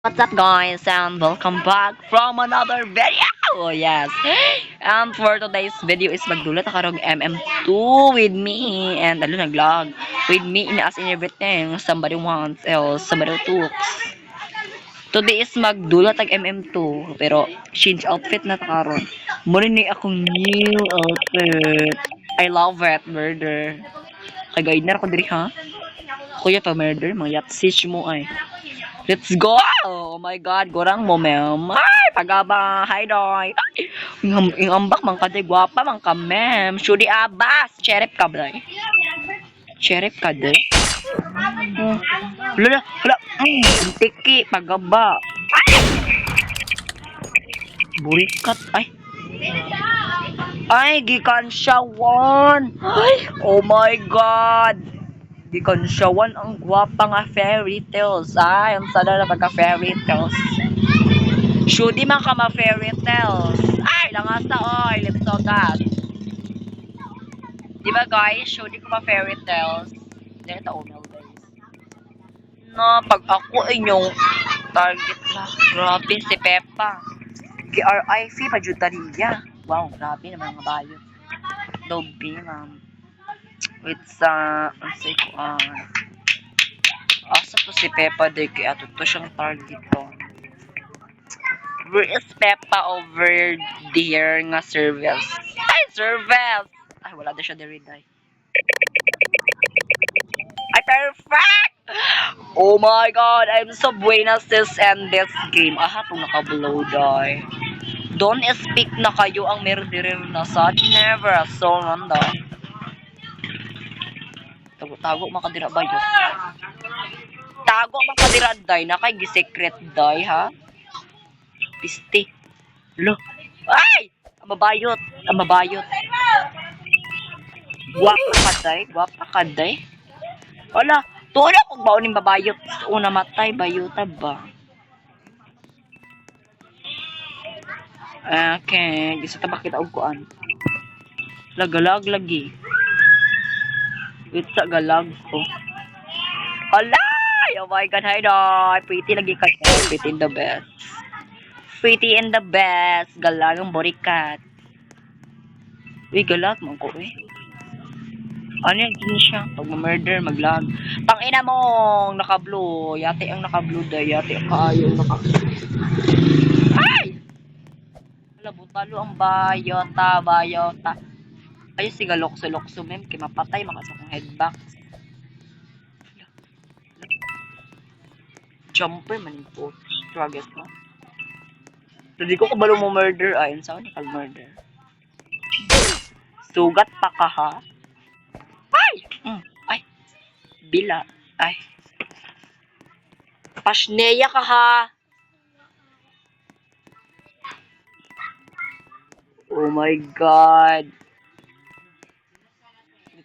What's up guys and welcome back from another video. Oh yes. And for today's video is magdulot ako ng MM2 with me and nagvlog with me in as in everything somebody wants else somebody talks. Today is magdulot ang MM2 pero change outfit na karon. Muna ni akong new outfit. I love it, murder. Kagay na ako diri ha. Kuya pa murder, mga yatsich mo ay. Let's go! Oh my God, gorang mo, ma'am. Ay, pagaba, hi, doy. Yung ambak, mang kaday, guwapa, mang ka, ma'am. Shudi abas, cherep ka, doy. Cherep ka, doy. Oh. Hala, tiki, pagaba. Burikat, ay, gikan siya, one. Ay, oh my God. Gikan siya, one, ang guwapa nga fairy tales. Ay, ang sada na pagka fairy tales. Shudi man ka ma-fairy tales. Ay, langas na oy. Let's go, guys. Di ba, guys? Shudi ko ma-fairy tales. Dito, umel, guys. No, pag ako inyong target na. Grabe, si Peppa. KRIV, pajutariya. Wow, grabe naman mga bayo. Dobi, ma'am. It's, ang say ko, asa to si Peppa, de, kaya to siyang target to. Where is Peppa over there nga service? Ay, service! Ay, wala na siya diri, day. Ay, perfect! Oh my God, I'm so buenas this and this game. Aha, itong nakablow, day. Don't speak na kayo ang murderer na sa never so nanda. Tago makadira ba yun? Tago makadira, day. Nakay secret, day, ha? Piste. Lo. Ay! Ang mabayot. Ang mabayot. Guwapa ka, day. Guwapa ka, day. Wala. Tuwa kung baon yung babayot. Una matay, bayuta ba? Okay. Gusto tabak kita og kuan. Lagalag lagi. Wait sa galag ko. Hala! Oh my God, hi doy. Pretty lagi ka. Pretty in the best. Pretty in the best. Galag ang borikat. Uy, galag mo ko eh. Ano yan, gini siya? Pag ma-murder, mag-lag. Tangina mo, naka-blue. Yate ang naka-blue day. Yate ang kaayo naka-blue. Ay! Wala, butalo ang bayota. Ay, si galokso-lokso, mem. Kaya mapatay, makasa kong headbox. Jumper, man po. Struggles mo. Hindi ko kabalo mo murder. Ayun, saan ka murder? Sugat pa ka, ha? Ay! Ay! Bila. Ay. Pasneya ka, ha? Oh my God.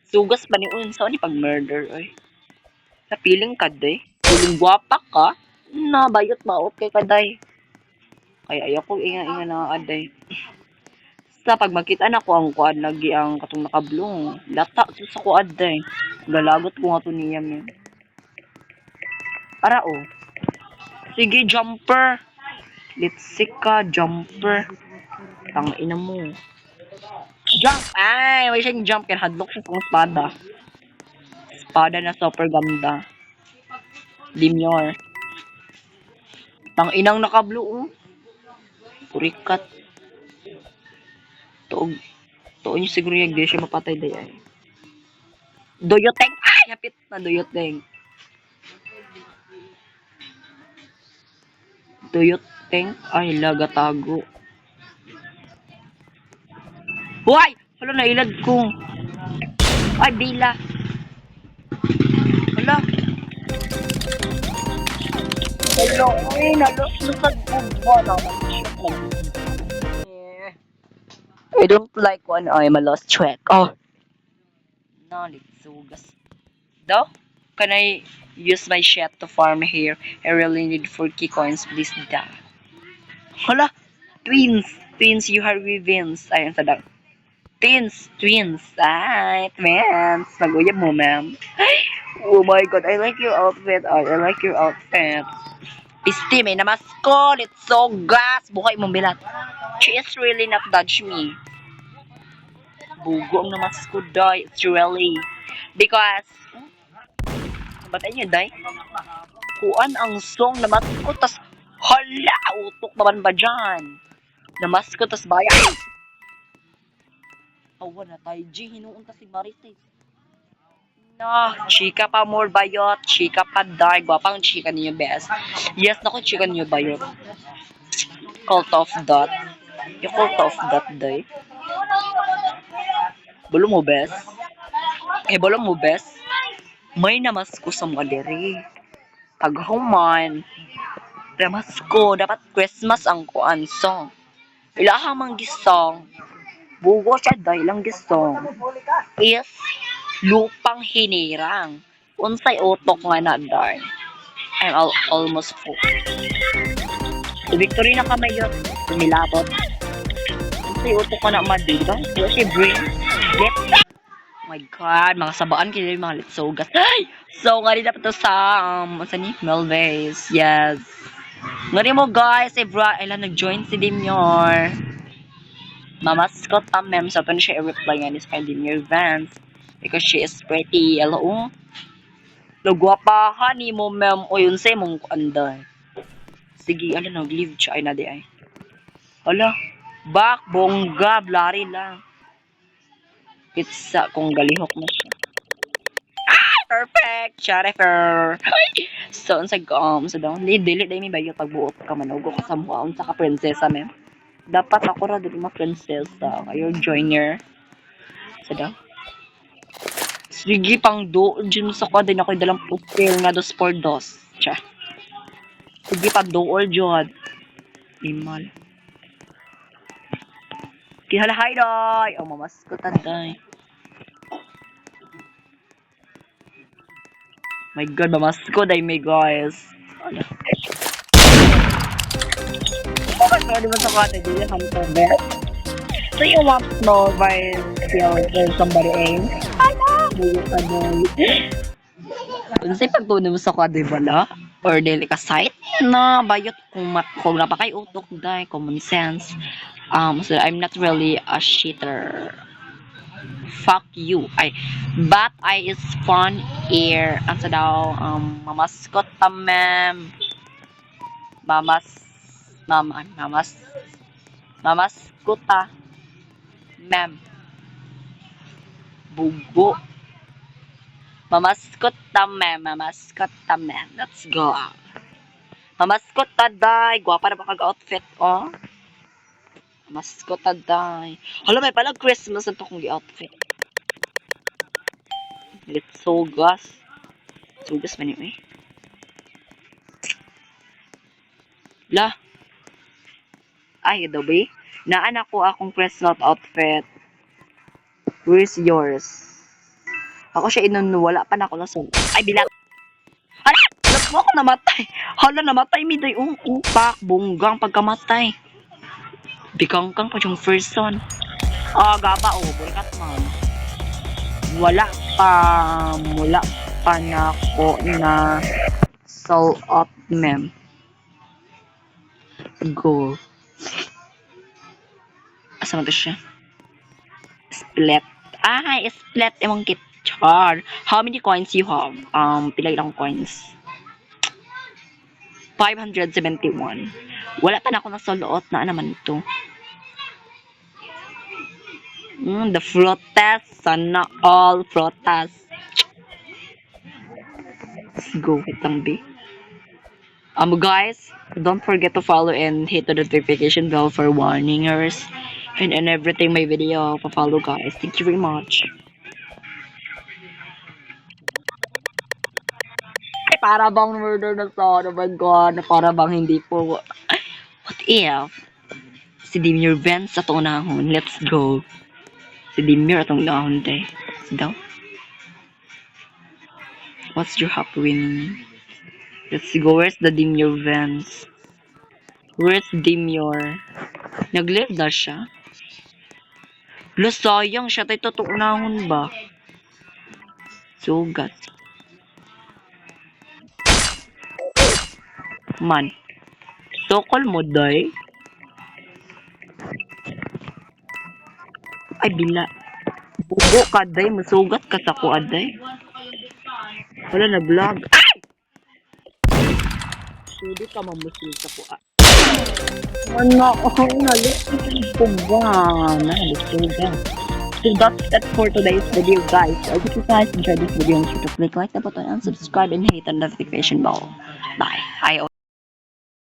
Sugas pa ni Unsa ni pag-murder, oy. Napiling ka, day. Piling guwapa ka. Na, bayot maot kay kaday. Kaya ayaw ko inga-inga na aday. Sa pag makita na ko ang kuan lagi ang katong nakablong. Lata sa kuad day. Galagot ko nga to niya, men. Ara, oh. Sige, jumper. Let's see ka, jumper. Tangina mo. Jump! Ay, may siyang jump. Kaya hadlok siya kong espada. Espada na super ganda. Demure. Tanginang naka-blue, oh. Purikat. Tuog niyo siguro yung di siya mapatay day ay. Doyoteng! Ay! Hapit na doyoteng. Doyoteng? Ay, lagatago. Huway! Hala, nailad ko. Ay, bila. Hala. Hello, ay, nalusad ko ba na? I don't like when I'm a lost track. Oh. No, litsugas. Daw? Can I use my shed to farm here? I really need 4 coins, please. Da. Hala! Twins! Twins, you have revenge. Ayun sa dag. Twins. Ay, twins. Naguyab mo, ma'am. Oh my God, I like your outfit. I like your outfit. Pisti, may namasko. Let's so gas. Buhay mong bilat. She is really not dodge me. Bugo ang namasko, day. It's really. Because, batay niyo, day? Kuan ang song namasko, tas hala, utok naman ba dyan? Namasko, tas bayan. Awa na tayo, G. Hinuunta si Marites. No, chika pa more bayot, chika pa dark, gwapang chika niyo best. Yes, naku, chika niyo bayot. Cult of that. Yung cult of that day. Bulo mo best? Bulo mo best? May namasko sa mga diri. Pag human, namasko, dapat Christmas ang kuan song. Ilahang mang gisong, bugo siya day lang gisong. Is lupang hinirang. Unsay utok nga na darn. I'm almost full. Si Victory na kamay yun. Milabot. Unsay utok nga na madi, diba? Diba si Brain? Let's... Oh my God, mga sabaan kaya yung mga litsogas. Ay! So, nga rin dapat to sa, sa ni? Melvase. Yes. Nga rin mo guys, ilan nag-join si Dimyor. Mamaskot mem, so pwede siya i-reply nga ni kay Dimyor Vance. Because she is pretty. Hello? Lagwapahan ni mo, ma'am. O yun sa'yo mong anday. Sige, nag-leave siya. Ay, na di ay. Hala. Bak, bongga, blari lang. Pizza, kung galihok na siya. Ah! Perfect! Sharifer! So, sa down. Dili, may bayo pagbuot ka manugo ka sa mukha. Unsa ka prinsesa, ma'am. Dapat ako ra dili ma-prinsesa. Kayo joiner. Sa down. Sige, pang doon dyan sa kwa din ako dalang pustil nga 2x2. Tsa. Sige, pang doon dyan. Imal. Kihalahay doy. Oh, mamasko taday. My God, mamasko day me guys. Ano? Oh, di ba sa kwa tayo? Dili kami sa bed. So you want to know by somebody aim? Buyo ka doy. Unsay pagtuno mo sa kwa, di ba la? Or dili ka site na bayot kung napakay utok dai common sense. So I'm not really a cheater. Fuck you. But I is fun here. Ang sa daw mamaskot ta ma'am. Mamaskot ta ma'am. Bugo. Mamaskot ta ma'am. Let's go. Mamaskot ta day. Gwapa na ba kag-outfit, oh? Mamaskot ta day. Hala, may pala Christmas na to kong gi-outfit. Let's sugas. Sugas man yun, eh. La. Ay, dobe. Naan ako akong Christmas outfit. Where's yours? Ako siya wala pa na ako nasong. Ay, bilat. Hala! Lahat mo ako namatay. Hala, namatay mi day. Upak, bunggang pagkamatay. Bikangkang pa yung first son. Gaba, burikat man. Wala pa na ako na soul up mem. Go. Asa mo to siya? Split. Split emang kit. Char. How many coins you have? Pila ilang coins? 571. Wala pa na ako nasuluot na naman ito. The frutas. Sana all frutas. Let's go. Wait lang, be. Guys, don't forget to follow and hit the notification bell for warningers and everything my video. Pa-follow, guys. Thank you very much. Para bang murder na sa oh my God, para bang hindi po. What if si Dimir Vance sa tunahon? Let's go. Si Dimir atong nahon day. Daw. What's your happy win? Let's go. Where's the Dimir Vance? Where's Dimir? Nag-live na siya. Lo, sayang siya. Tayo tutunahon ba? Sugat. Man. Tukol mo, day. Ay, bila. Bugo ka, day. Masugat ka sa kuha, day. Wala na vlog. Ay! Sudi ka mamusul sa kuha. Ano, oh, nalisig ko ba? Nalisig ka. So that's it for today's video, guys. I hope you guys enjoyed this video. Make sure to click like the button and subscribe and hit the notification bell. Bye. I